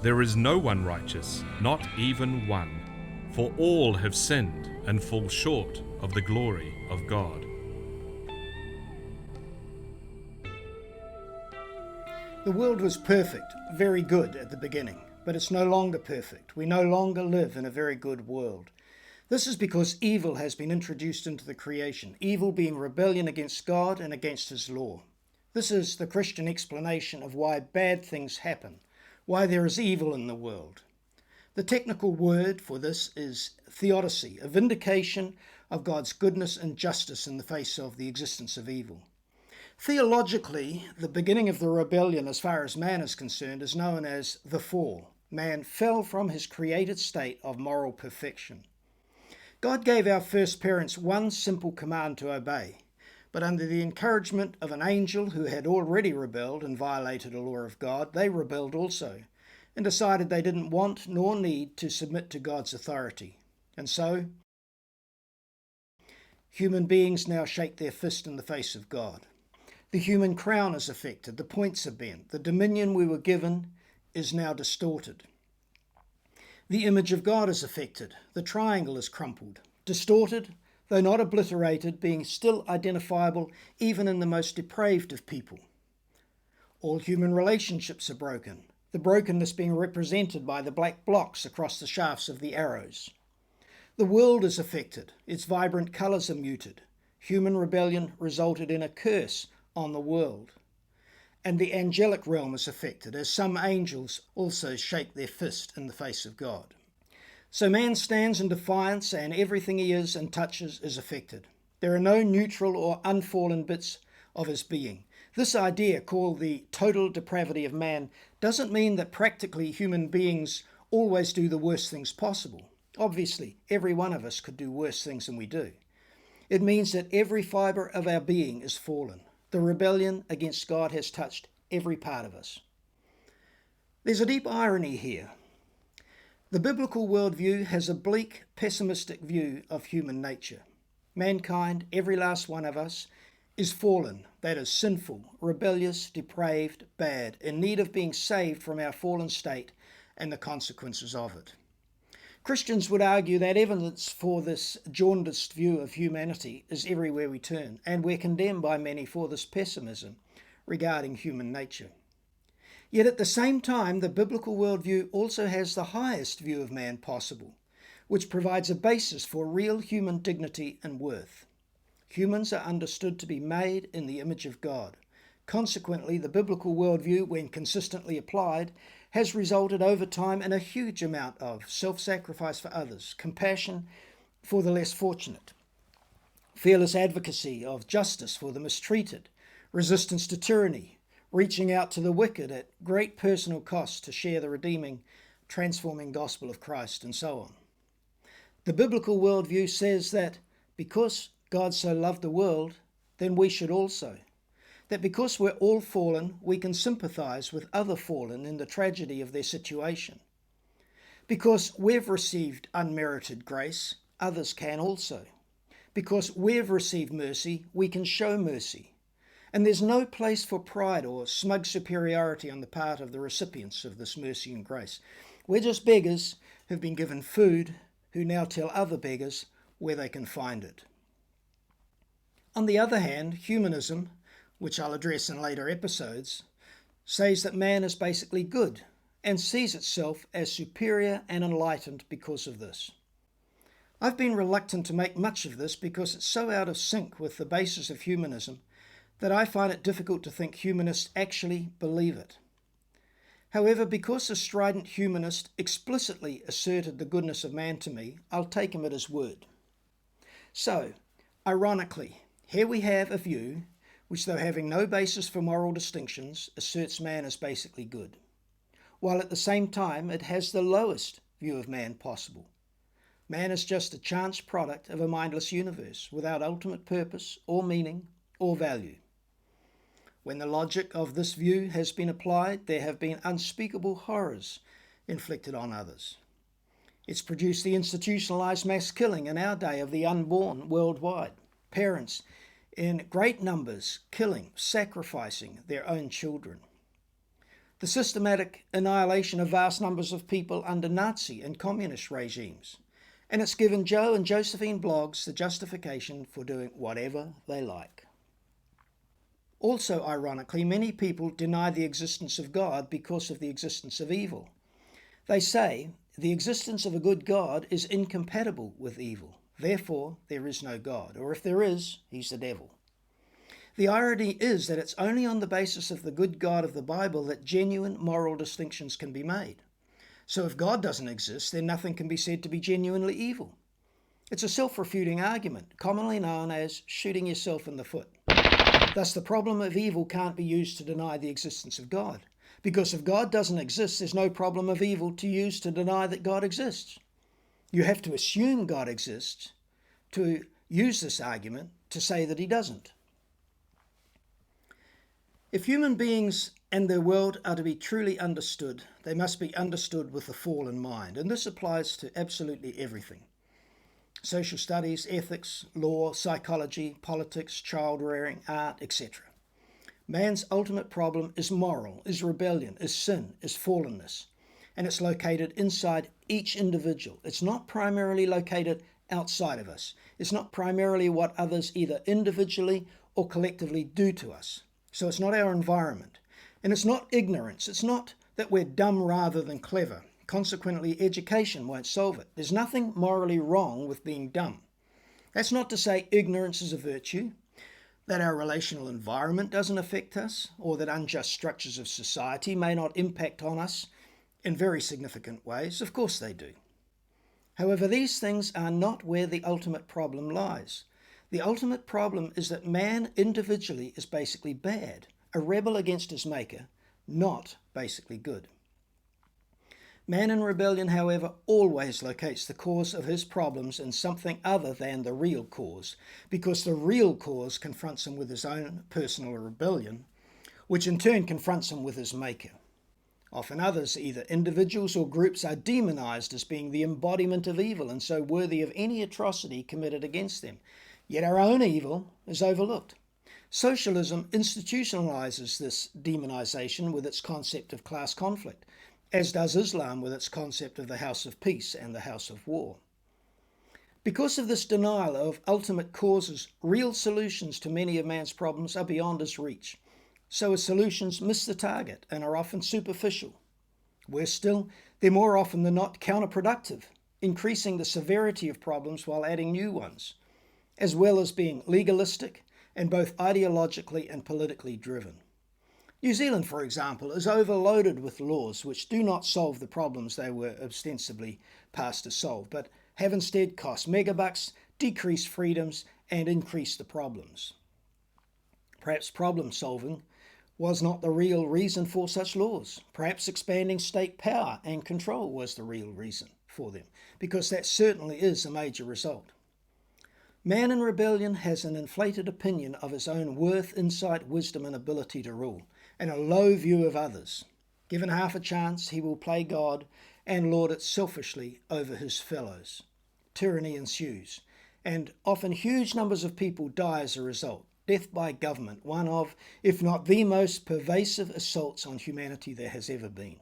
There is no one righteous, not even one. For all have sinned and fall short of the glory of God. The world was perfect, very good at the beginning, but it's no longer perfect. We no longer live in a very good world. This is because evil has been introduced into the creation, evil being rebellion against God and against His law. This is the Christian explanation of why bad things happen, why there is evil in the world. The technical word for this is theodicy, a vindication of God's goodness and justice in the face of the existence of evil. Theologically, the beginning of the rebellion as far as man is concerned is known as the fall. Man fell from his created state of moral perfection. God gave our first parents one simple command to obey, but under the encouragement of an angel who had already rebelled and violated a law of God, they rebelled also and decided they didn't want nor need to submit to God's authority. And so, human beings now shake their fist in the face of God. The human crown is affected, the points are bent, the dominion we were given is now distorted. The image of God is affected, the triangle is crumpled, distorted, though not obliterated, being still identifiable even in the most depraved of people. All human relationships are broken, the brokenness being represented by the black blocks across the shafts of the arrows. The world is affected, its vibrant colours are muted. Human rebellion resulted in a curse on the world. And the angelic realm is affected, as some angels also shake their fist in the face of God. So man stands in defiance, and everything he is and touches is affected. There are no neutral or unfallen bits of his being. This idea, called the total depravity of man, doesn't mean that practically human beings always do the worst things possible. Obviously, every one of us could do worse things than we do. It means that every fibre of our being is fallen. The rebellion against God has touched every part of us. There's a deep irony here. The biblical worldview has a bleak, pessimistic view of human nature. Mankind, every last one of us, is fallen, that is sinful, rebellious, depraved, bad, in need of being saved from our fallen state and the consequences of it. Christians would argue that evidence for this jaundiced view of humanity is everywhere we turn, and we're condemned by many for this pessimism regarding human nature. Yet at the same time, the biblical worldview also has the highest view of man possible, which provides a basis for real human dignity and worth. Humans are understood to be made in the image of God. Consequently, the biblical worldview, when consistently applied, has resulted over time in a huge amount of self-sacrifice for others, compassion for the less fortunate, fearless advocacy of justice for the mistreated, resistance to tyranny, reaching out to the wicked at great personal cost to share the redeeming, transforming gospel of Christ, and so on. The biblical worldview says that because God so loved the world, then we should also. That because we're all fallen, we can sympathize with other fallen in the tragedy of their situation. Because we've received unmerited grace, others can also. Because we've received mercy, we can show mercy. And there's no place for pride or smug superiority on the part of the recipients of this mercy and grace. We're just beggars who've been given food, who now tell other beggars where they can find it. On the other hand, humanism, which I'll address in later episodes, says that man is basically good and sees itself as superior and enlightened because of this. I've been reluctant to make much of this because it's so out of sync with the basis of humanism that I find it difficult to think humanists actually believe it. However, because a strident humanist explicitly asserted the goodness of man to me, I'll take him at his word. So, ironically, here we have a view which, though having no basis for moral distinctions, asserts man as basically good, while at the same time it has the lowest view of man possible. Man is just a chance product of a mindless universe, without ultimate purpose or meaning or value. When the logic of this view has been applied, there have been unspeakable horrors inflicted on others. It's produced the institutionalized mass killing in our day of the unborn worldwide. Parents in great numbers killing, sacrificing their own children. the systematic annihilation of vast numbers of people under Nazi and communist regimes. And it's given Joe and Josephine Bloggs the justification for doing whatever they like. Also, ironically, many people deny the existence of God because of the existence of evil. They say the existence of a good God is incompatible with evil. Therefore, there is no God. Or if there is, he's the devil. The irony is that it's only on the basis of the good God of the Bible that genuine moral distinctions can be made. So if God doesn't exist, then nothing can be said to be genuinely evil. It's a self-refuting argument, commonly known as shooting yourself in the foot. Thus, the problem of evil can't be used to deny the existence of God. Because if God doesn't exist, there's no problem of evil to use to deny that God exists. You have to assume God exists to use this argument to say that he doesn't. If human beings and their world are to be truly understood, they must be understood with the fall in mind, and this applies to absolutely everything. Social studies, ethics, law, psychology, politics, child rearing, art, etc. Man's ultimate problem is moral, is rebellion, is sin, is fallenness, and it's located inside each individual. It's not primarily located outside of us. It's not primarily what others either individually or collectively do to us. So it's not our environment. And it's not ignorance. It's not that we're dumb rather than clever. Consequently, education won't solve it. There's nothing morally wrong with being dumb. That's not to say ignorance is a virtue, that our relational environment doesn't affect us, or that unjust structures of society may not impact on us in very significant ways. Of course they do. However, these things are not where the ultimate problem lies. The ultimate problem is that man individually is basically bad, a rebel against his maker, not basically good. Man in rebellion, however, always locates the cause of his problems in something other than the real cause, because the real cause confronts him with his own personal rebellion, which in turn confronts him with his maker. Often others, either individuals or groups, are demonized as being the embodiment of evil and so worthy of any atrocity committed against them. Yet our own evil is overlooked. Socialism institutionalizes this demonization with its concept of class conflict, as does Islam with its concept of the house of peace and the house of war. Because of this denial of ultimate causes, real solutions to many of man's problems are beyond his reach. So his solutions miss the target and are often superficial. Worse still, they're more often than not counterproductive, increasing the severity of problems while adding new ones, as well as being legalistic and both ideologically and politically driven. New Zealand, for example, is overloaded with laws which do not solve the problems they were ostensibly passed to solve, but have instead cost megabucks, decreased freedoms, and increased the problems. Perhaps problem solving was not the real reason for such laws. Perhaps expanding state power and control was the real reason for them, because that certainly is a major result. Man in rebellion has an inflated opinion of his own worth, insight, wisdom, and ability to rule, and a low view of others. Given half a chance, he will play God and lord it selfishly over his fellows. Tyranny ensues, and often huge numbers of people die as a result. Death by government, one of, if not the most pervasive assaults on humanity there has ever been.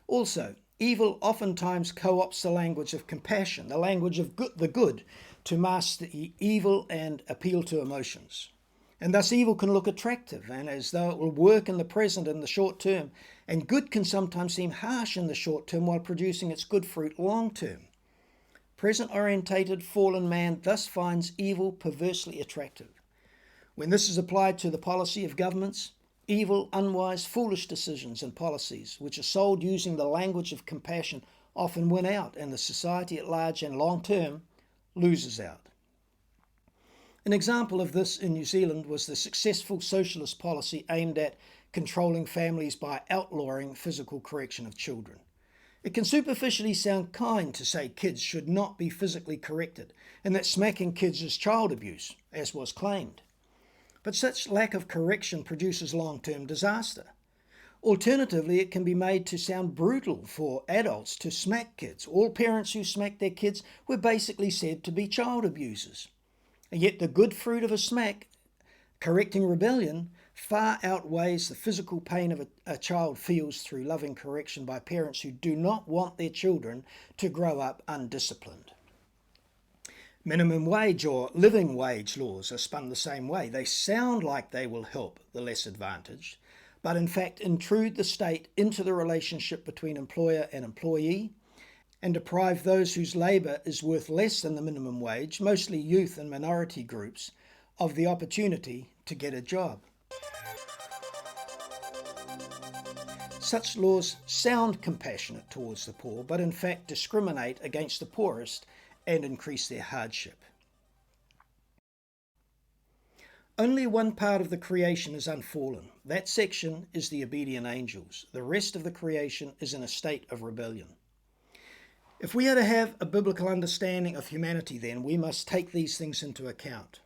Also, evil oftentimes co-opts the language of compassion, the language of the good, to mask the evil and appeal to emotions. And thus evil can look attractive and as though it will work in the present in the short term, and good can sometimes seem harsh in the short term while producing its good fruit long term. Present-orientated fallen man thus finds evil perversely attractive. When this is applied to the policy of governments, evil, unwise, foolish decisions and policies, which are sold using the language of compassion, often win out, and the society at large and long term loses out. An example of this in New Zealand was the successful socialist policy aimed at controlling families by outlawing physical correction of children. It can superficially sound kind to say kids should not be physically corrected and that smacking kids is child abuse, as was claimed. But such lack of correction produces long-term disaster. Alternatively, it can be made to sound brutal for adults to smack kids. All parents who smacked their kids were basically said to be child abusers. And yet the good fruit of a smack, correcting rebellion, far outweighs the physical pain a child feels through loving correction by parents who do not want their children to grow up undisciplined. Minimum wage or living wage laws are spun the same way. They sound like they will help the less advantaged, but in fact intrude the state into the relationship between employer and employee and deprive those whose labour is worth less than the minimum wage, mostly youth and minority groups, of the opportunity to get a job. Such laws sound compassionate towards the poor, but in fact discriminate against the poorest and increase their hardship. Only one part of the creation is unfallen. That section is the obedient angels. The rest of the creation is in a state of rebellion. If we are to have a biblical understanding of humanity, then we must take these things into account.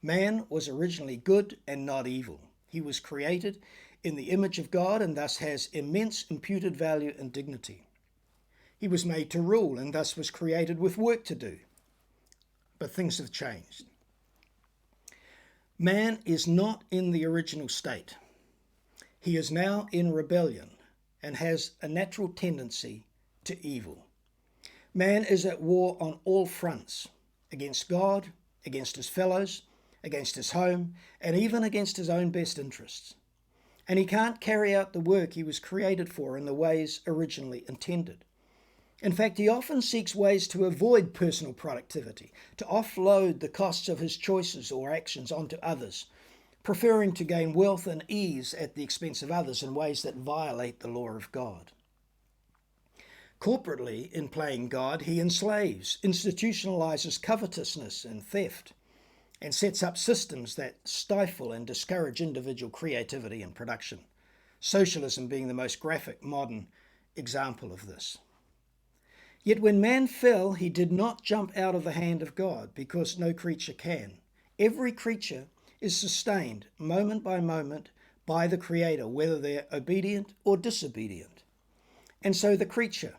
Man was originally good and not evil. He was created in the image of God and thus has immense imputed value and dignity. He was made to rule and thus was created with work to do. But things have changed. Man is not in the original state. He is now in rebellion and has a natural tendency to evil. Man is at war on all fronts, against God, against his fellows, against his home, and even against his own best interests. And he can't carry out the work he was created for in the ways originally intended. In fact, he often seeks ways to avoid personal productivity, to offload the costs of his choices or actions onto others, preferring to gain wealth and ease at the expense of others in ways that violate the law of God. Corporately, in playing God, he enslaves, institutionalizes covetousness and theft, and sets up systems that stifle and discourage individual creativity and production, socialism being the most graphic modern example of this. Yet when man fell, he did not jump out of the hand of God, because no creature can. Every creature is sustained moment by moment by the Creator, whether they're obedient or disobedient. And so the creature,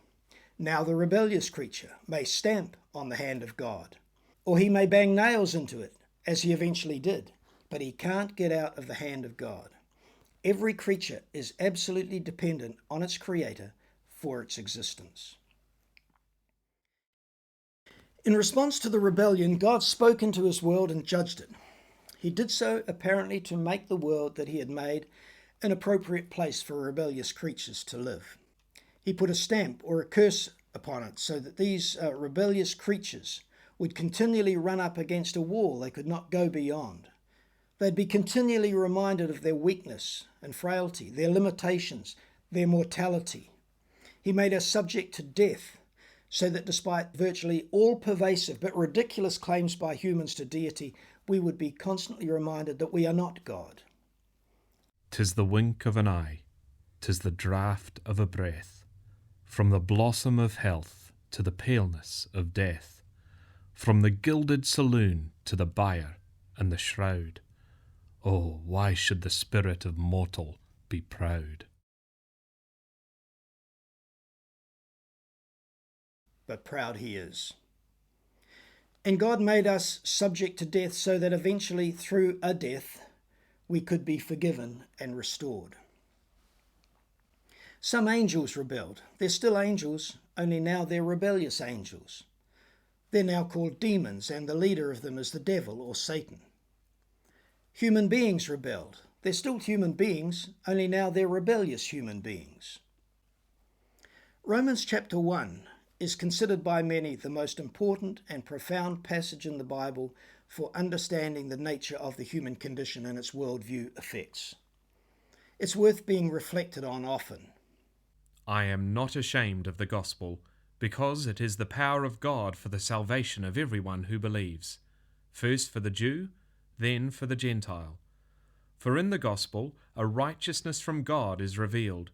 now the rebellious creature, may stamp on the hand of God, or he may bang nails into it, as he eventually did, but he can't get out of the hand of God. Every creature is absolutely dependent on its Creator for its existence. In response to the rebellion, God spoke into his world and judged it. He did so apparently to make the world that he had made an appropriate place for rebellious creatures to live. He put a stamp or a curse upon it so that these rebellious creatures would continually run up against a wall they could not go beyond. They'd be continually reminded of their weakness and frailty, their limitations, their mortality. He made us subject to death, so that despite virtually all pervasive but ridiculous claims by humans to deity, we would be constantly reminded that we are not God. 'Tis the wink of an eye, 'tis the draught of a breath, from the blossom of health to the paleness of death, from the gilded saloon to the bier and the shroud. Oh, why should the spirit of mortal be proud? But proud he is. And God made us subject to death so that eventually, through a death, we could be forgiven and restored. Some angels rebelled. They're still angels, only now they're rebellious angels. They're now called demons, and the leader of them is the devil or Satan. Human beings rebelled. They're still human beings, only now they're rebellious human beings. Romans chapter 1 is considered by many the most important and profound passage in the Bible for understanding the nature of the human condition and its worldview effects. It's worth being reflected on often. I am not ashamed of the gospel, because it is the power of God for the salvation of everyone who believes, first for the Jew, then for the Gentile. For in the gospel a righteousness from God is revealed,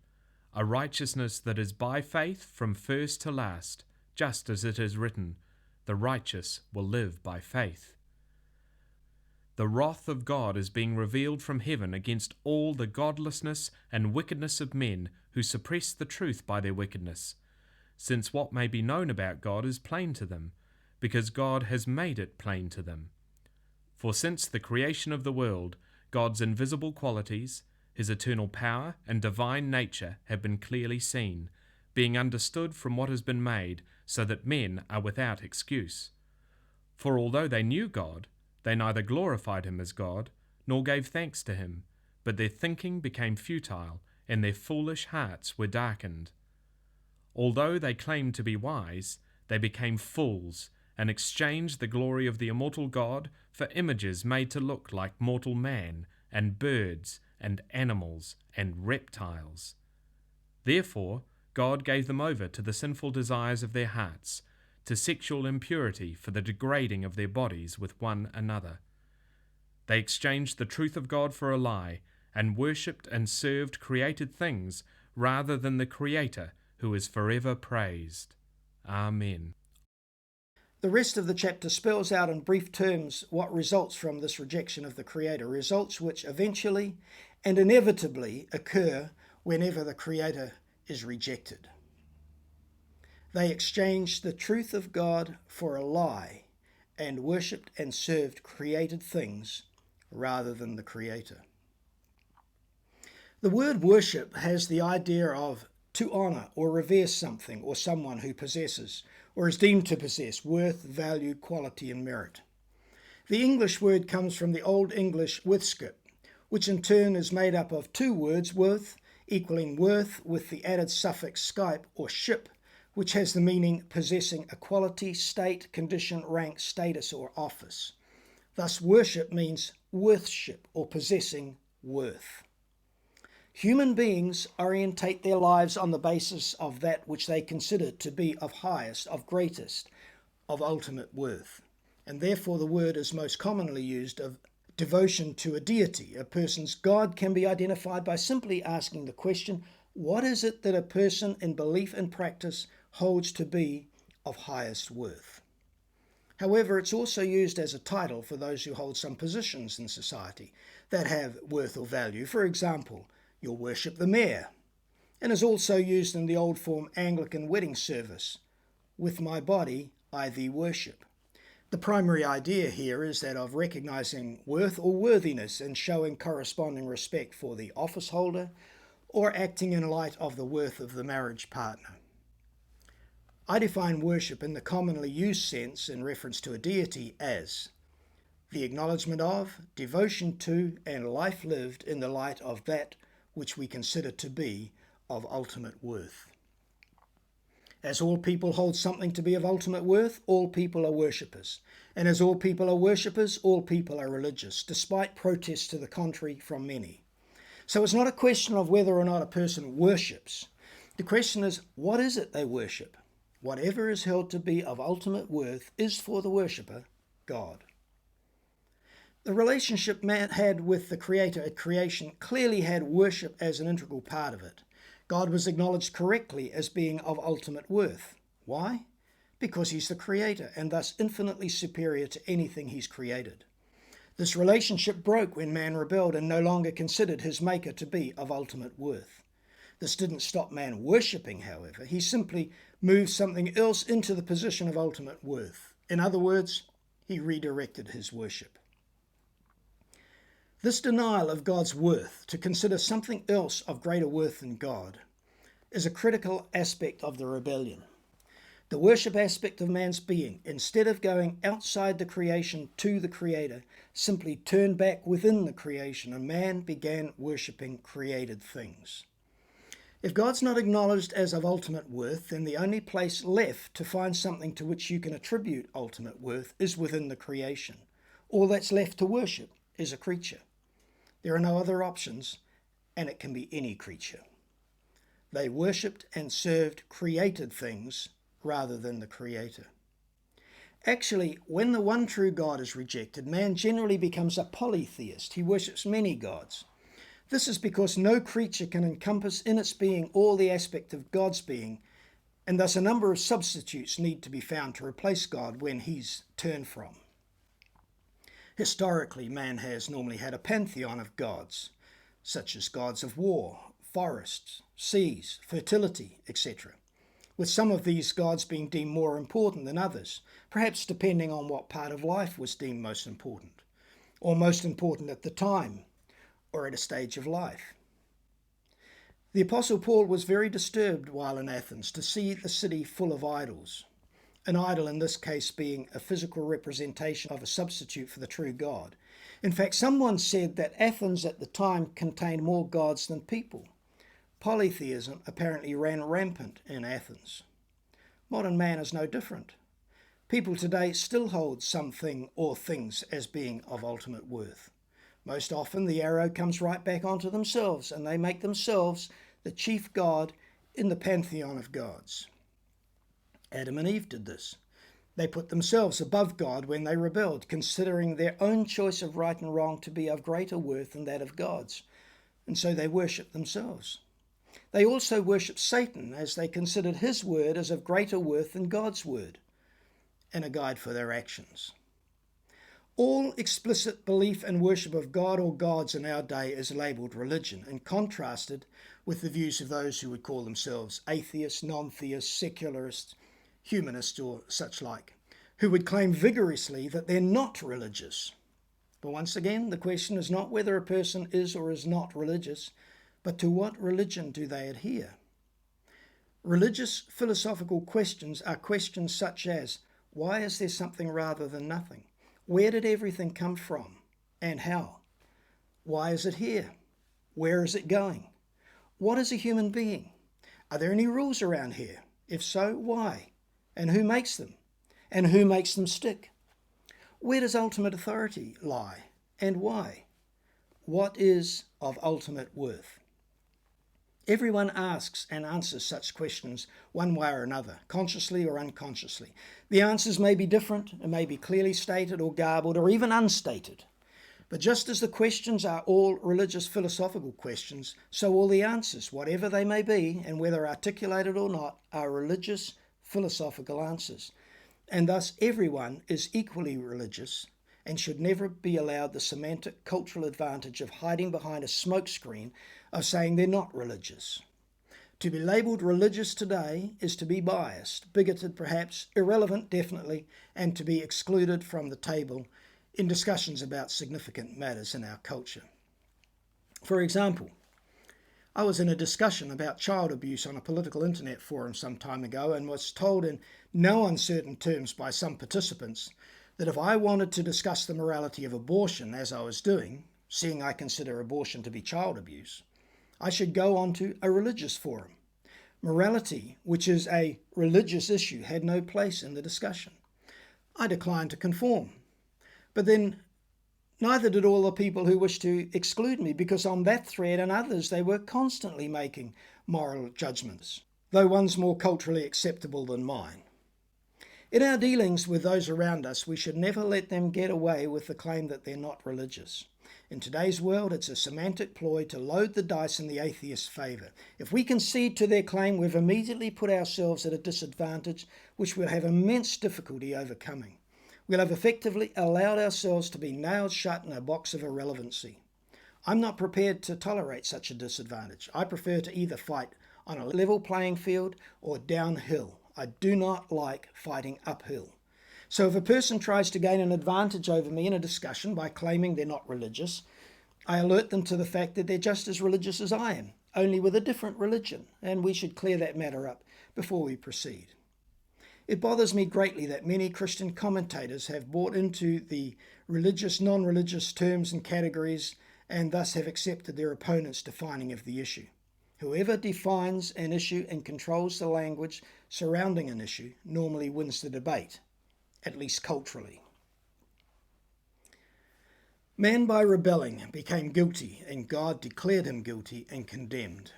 a righteousness that is by faith from first to last, just as it is written, the righteous will live by faith. The wrath of God is being revealed from heaven against all the godlessness and wickedness of men who suppress the truth by their wickedness, since what may be known about God is plain to them, because God has made it plain to them. For since the creation of the world, God's invisible qualities, his eternal power and divine nature have been clearly seen, being understood from what has been made, so that men are without excuse. For although they knew God, they neither glorified him as God, nor gave thanks to him, but their thinking became futile, and their foolish hearts were darkened. Although they claimed to be wise, they became fools, and exchanged the glory of the immortal God for images made to look like mortal man, and birds, and animals, and reptiles. Therefore God gave them over to the sinful desires of their hearts, to sexual impurity for the degrading of their bodies with one another. They exchanged the truth of God for a lie, and worshipped and served created things rather than the Creator, who is forever praised. Amen. The rest of the chapter spells out in brief terms what results from this rejection of the Creator, results which eventually and inevitably occur whenever the Creator is rejected. They exchanged the truth of God for a lie and worshipped and served created things rather than the Creator. The word worship has the idea of to honour or revere something or someone who possesses or is deemed to possess worth, value, quality and merit. The English word comes from the Old English withskip, which in turn is made up of two words, worth equaling worth with the added suffix skype or ship, which has the meaning possessing a quality, state, condition, rank, status or office. Thus worship means worthship or possessing worth. Human beings orientate their lives on the basis of that which they consider to be of highest, of greatest, of ultimate worth. And therefore the word is most commonly used of devotion to a deity. A person's God can be identified by simply asking the question, what is it that a person in belief and practice holds to be of highest worth? However, it's also used as a title for those who hold some positions in society that have worth or value. For example, you'll worship the mayor, and is also used in the old form Anglican wedding service, with my body I thee worship. The primary idea here is that of recognizing worth or worthiness and showing corresponding respect for the office holder or acting in light of the worth of the marriage partner. I define worship in the commonly used sense in reference to a deity as the acknowledgement of, devotion to, and life lived in the light of that which we consider to be of ultimate worth. As all people hold something to be of ultimate worth, all people are worshippers. And as all people are worshippers, all people are religious, despite protests to the contrary from many. So it's not a question of whether or not a person worships. The question is, what is it they worship? Whatever is held to be of ultimate worth is for the worshipper God. The relationship man had with the Creator at creation clearly had worship as an integral part of it. God was acknowledged correctly as being of ultimate worth. Why? Because he's the Creator and thus infinitely superior to anything he's created. This relationship broke when man rebelled and no longer considered his Maker to be of ultimate worth. This didn't stop man worshipping, however. He simply moved something else into the position of ultimate worth. In other words, he redirected his worship. This denial of God's worth to consider something else of greater worth than God is a critical aspect of the rebellion. The worship aspect of man's being, instead of going outside the creation to the Creator, simply turned back within the creation and man began worshipping created things. If God's not acknowledged as of ultimate worth, then the only place left to find something to which you can attribute ultimate worth is within the creation. All that's left to worship is a creature. There are no other options, and it can be any creature. They worshipped and served created things rather than the Creator. Actually, when the one true God is rejected, man generally becomes a polytheist. He worships many gods. This is because no creature can encompass in its being all the aspect of God's being, and thus a number of substitutes need to be found to replace God when he's turned from. Historically, man has normally had a pantheon of gods, such as gods of war, forests, seas, fertility, etc., with some of these gods being deemed more important than others, perhaps depending on what part of life was deemed most important, or most important at the time. or at a stage of life. The Apostle Paul was very disturbed while in Athens to see the city full of idols, an idol in this case being a physical representation of a substitute for the true God. In fact, someone said that Athens at the time contained more gods than people. Polytheism apparently ran rampant in Athens. Modern man is no different. People today still hold something or things as being of ultimate worth. Most often the arrow comes right back onto themselves, and they make themselves the chief god in the pantheon of gods. Adam and Eve did this. They put themselves above God when they rebelled, considering their own choice of right and wrong to be of greater worth than that of God's, and so they worshipped themselves. They also worshipped Satan, as they considered his word as of greater worth than God's word, and a guide for their actions. All explicit belief and worship of God or gods in our day is labelled religion and contrasted with the views of those who would call themselves atheists, non-theists, secularists, humanists or such like, who would claim vigorously that they're not religious. But once again, the question is not whether a person is or is not religious, but to what religion do they adhere? Religious philosophical questions are questions such as, why is there something rather than nothing? Where did everything come from and how? Why is it here? Where is it going? What is a human being? Are there any rules around here? If so, why? And who makes them? And who makes them stick? Where does ultimate authority lie and why? What is of ultimate worth? Everyone asks and answers such questions one way or another, consciously or unconsciously. The answers may be different, and may be clearly stated or garbled or even unstated. But just as the questions are all religious philosophical questions, so all the answers, whatever they may be, and whether articulated or not, are religious philosophical answers. And thus everyone is equally religious and should never be allowed the semantic cultural advantage of hiding behind a smokescreen of saying they're not religious. To be labelled religious today is to be biased, bigoted perhaps, irrelevant definitely, and to be excluded from the table in discussions about significant matters in our culture. For example, I was in a discussion about child abuse on a political internet forum some time ago and was told in no uncertain terms by some participants that if I wanted to discuss the morality of abortion, as I was doing, seeing I consider abortion to be child abuse, I should go on to a religious forum. Morality, which is a religious issue, had no place in the discussion. I declined to conform. But then neither did all the people who wished to exclude me, because on that thread and others they were constantly making moral judgments, though one's more culturally acceptable than mine. In our dealings with those around us, we should never let them get away with the claim that they're not religious. In today's world, it's a semantic ploy to load the dice in the atheist's favour. If we concede to their claim, we've immediately put ourselves at a disadvantage which we'll have immense difficulty overcoming. We'll have effectively allowed ourselves to be nailed shut in a box of irrelevancy. I'm not prepared to tolerate such a disadvantage. I prefer to either fight on a level playing field or downhill. I do not like fighting uphill. So if a person tries to gain an advantage over me in a discussion by claiming they're not religious, I alert them to the fact that they're just as religious as I am, only with a different religion, and we should clear that matter up before we proceed. It bothers me greatly that many Christian commentators have bought into the religious, non-religious terms and categories and thus have accepted their opponents' defining of the issue. Whoever defines an issue and controls the language surrounding an issue normally wins the debate, at least culturally. Man, by rebelling, became guilty, and God declared him guilty and condemned.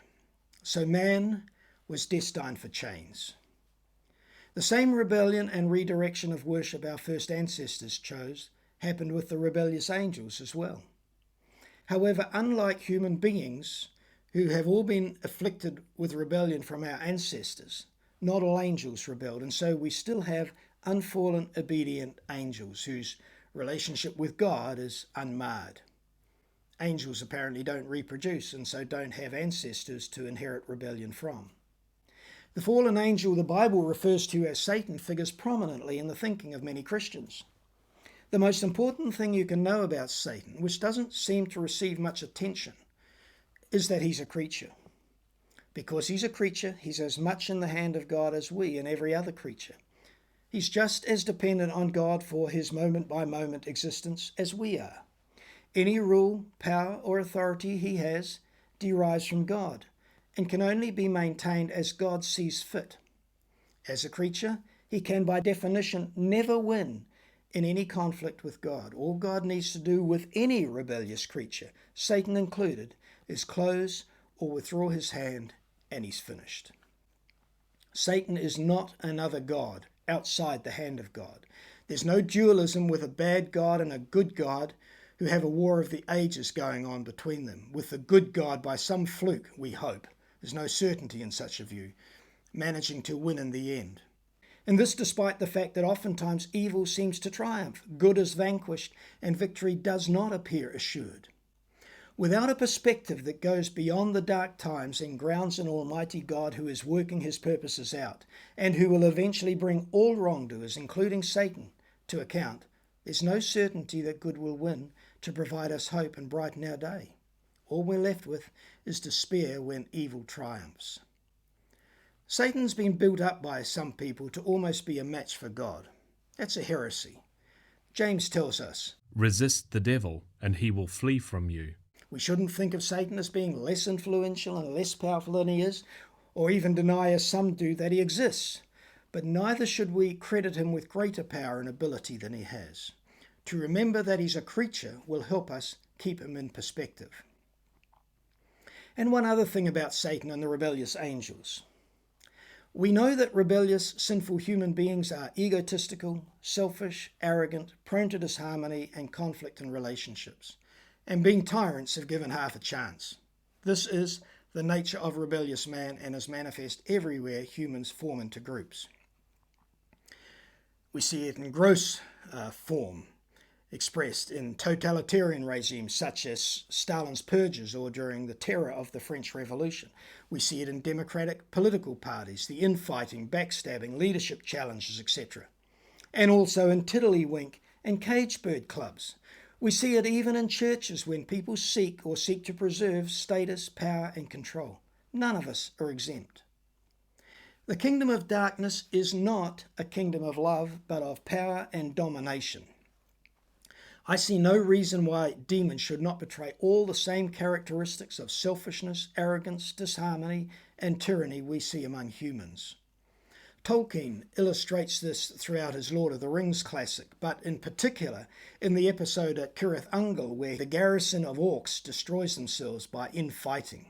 So man was destined for chains. The same rebellion and redirection of worship our first ancestors chose happened with the rebellious angels as well. However, unlike human beings, who have all been afflicted with rebellion from our ancestors, not all angels rebelled, and so we still have unfallen, obedient angels whose relationship with God is unmarred. Angels apparently don't reproduce and so don't have ancestors to inherit rebellion from. The fallen angel the Bible refers to as Satan figures prominently in the thinking of many Christians. The most important thing you can know about Satan, which doesn't seem to receive much attention, is that he's a creature. Because he's a creature, he's as much in the hand of God as we and every other creature. He's just as dependent on God for his moment-by-moment existence as we are. Any rule, power, or authority he has derives from God and can only be maintained as God sees fit. As a creature, he can by definition never win in any conflict with God. All God needs to do with any rebellious creature, Satan included, is close or withdraw his hand, and he's finished. Satan is not another God outside the hand of God. There's no dualism with a bad God and a good God who have a war of the ages going on between them, with the good God, by some fluke, we hope, there's no certainty in such a view, managing to win in the end. And this despite the fact that oftentimes evil seems to triumph, good is vanquished, and victory does not appear assured. Without a perspective that goes beyond the dark times and grounds an almighty God who is working his purposes out, and who will eventually bring all wrongdoers, including Satan, to account, there's no certainty that good will win to provide us hope and brighten our day. All we're left with is despair when evil triumphs. Satan's been built up by some people to almost be a match for God. That's a heresy. James tells us, "Resist the devil, and he will flee from you." We shouldn't think of Satan as being less influential and less powerful than he is, or even deny, as some do, that he exists. But neither should we credit him with greater power and ability than he has. To remember that he's a creature will help us keep him in perspective. And one other thing about Satan and the rebellious angels. We know that rebellious, sinful human beings are egotistical, selfish, arrogant, prone to disharmony and conflict in relationships, and being tyrants have given half a chance. This is the nature of rebellious man and is manifest everywhere humans form into groups. We see it in gross form, expressed in totalitarian regimes such as Stalin's purges or during the terror of the French Revolution. We see it in democratic political parties, the infighting, backstabbing, leadership challenges, etc. And also in tiddlywink and cage bird clubs. We see it even in churches when people seek to preserve status, power and control. None of us are exempt. The kingdom of darkness is not a kingdom of love, but of power and domination. I see no reason why demons should not betray all the same characteristics of selfishness, arrogance, disharmony, and tyranny we see among humans. Tolkien illustrates this throughout his Lord of the Rings classic, but in particular in the episode at Cirith Ungol where the garrison of orcs destroys themselves by infighting.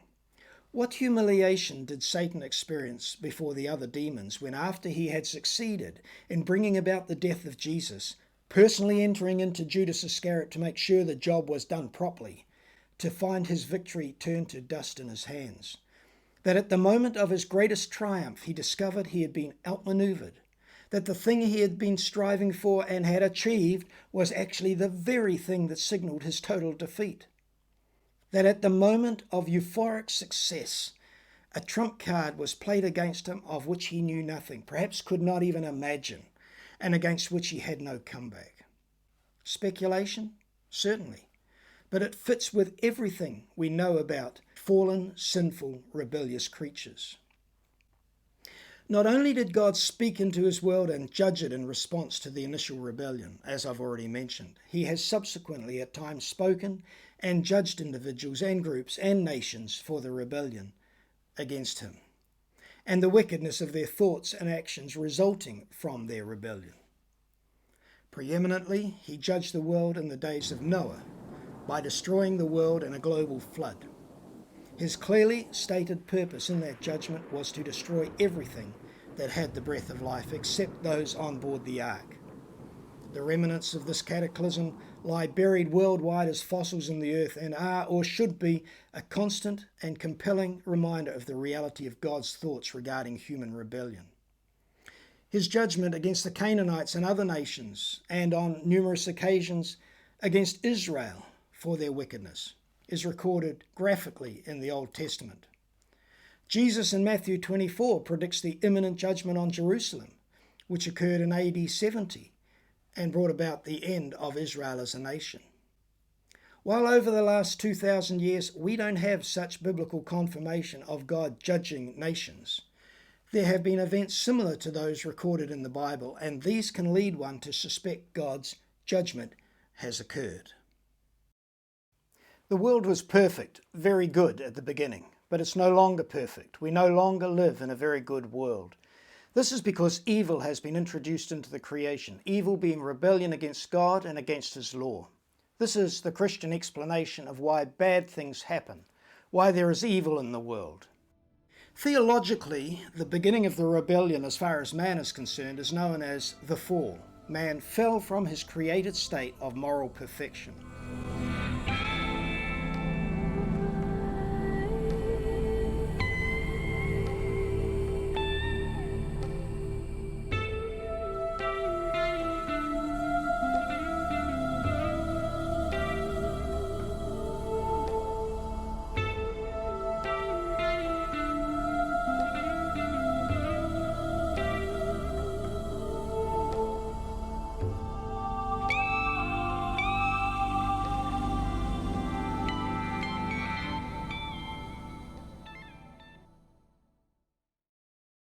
What humiliation did Satan experience before the other demons when, after he had succeeded in bringing about the death of Jesus, personally entering into Judas Iscariot to make sure the job was done properly, to find his victory turned to dust in his hands? That at the moment of his greatest triumph he discovered he had been outmaneuvered, that the thing he had been striving for and had achieved was actually the very thing that signalled his total defeat. That at the moment of euphoric success, a trump card was played against him of which he knew nothing, perhaps could not even imagine, and against which he had no comeback. Speculation? Certainly. But it fits with everything we know about fallen, sinful, rebellious creatures. Not only did God speak into his world and judge it in response to the initial rebellion, as I've already mentioned, he has subsequently at times spoken and judged individuals and groups and nations for the rebellion against him, and the wickedness of their thoughts and actions resulting from their rebellion. Preeminently, he judged the world in the days of Noah by destroying the world in a global flood. His clearly stated purpose in that judgment was to destroy everything that had the breath of life except those on board the ark. The remnants of this cataclysm lie buried worldwide as fossils in the earth and are, or should be, a constant and compelling reminder of the reality of God's thoughts regarding human rebellion. His judgment against the Canaanites and other nations, and on numerous occasions against Israel for their wickedness, is recorded graphically in the Old Testament. Jesus in Matthew 24 predicts the imminent judgment on Jerusalem, which occurred in AD 70, and brought about the end of Israel as a nation. While over the last 2,000 years we don't have such biblical confirmation of God judging nations, there have been events similar to those recorded in the Bible, and these can lead one to suspect God's judgment has occurred. The world was perfect, very good at the beginning, but it's no longer perfect. We no longer live in a very good world. This is because evil has been introduced into the creation, evil being rebellion against God and against His law. This is the Christian explanation of why bad things happen, why there is evil in the world. Theologically, the beginning of the rebellion as far as man is concerned is known as the fall. Man fell from his created state of moral perfection.